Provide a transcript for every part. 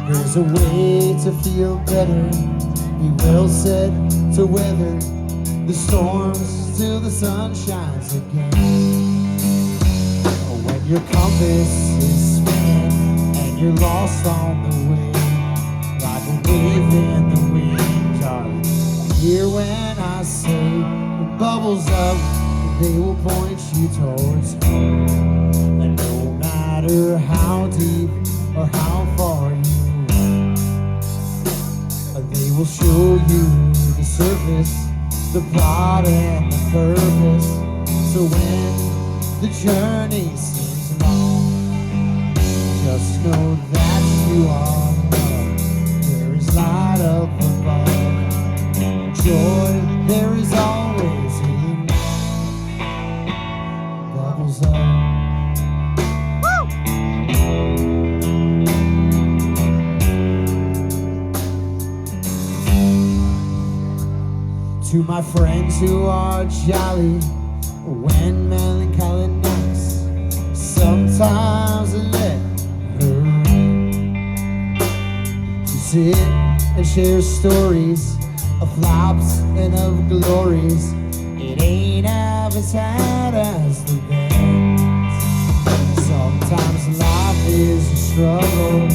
There's a way to feel better. Be well set to weather the storms till the sun shines again. When your compass is spinning and you're lost on the way, like a wave in the wind, darling, hear when I say the bubbles up, they will point you towards home. And no matter how deep or how far you they will show you the surface, the plot and the purpose. So when the journey seems long, just know that you are loved. There is light up above, joy there is always in bubbles up. To my friends who are jolly when melancholy knocks, sometimes I let her in to sit and share stories of flops and of glories. It ain't half as sad as the best. Sometimes life is a struggle,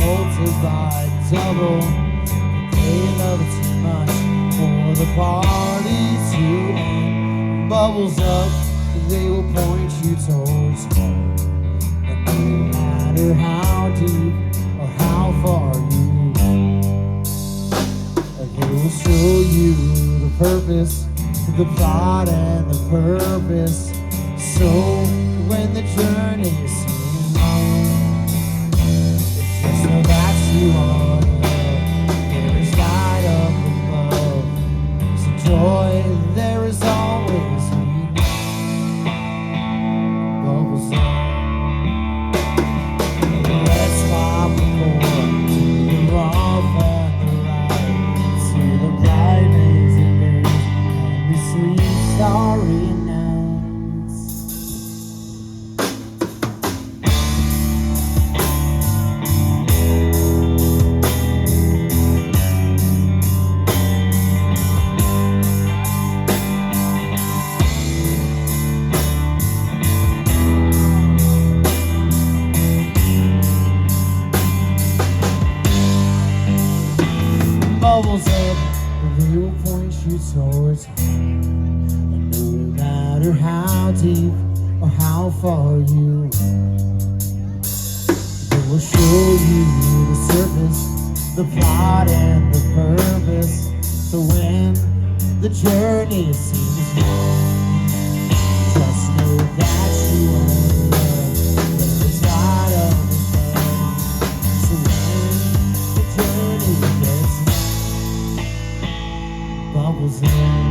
multiplied double. They love it too much for the party to end. Bubbles up, they will point you towards home. And no matter how deep or how far you go, they will show you the purpose, the plot and the purpose. So when the journey seems long, just know that you are joy, there is always bubbles up. Let's hop aboard to the rough and the right, to the bright lazy days and the sweet starry nights. Bubbles up, they will point you towards home. And no matter how deep or how far you go, they will show you the surface, the plot and the purpose. So when the journey seems long, just know that you are loved. There is light up above. So when the journey gets bubbles in.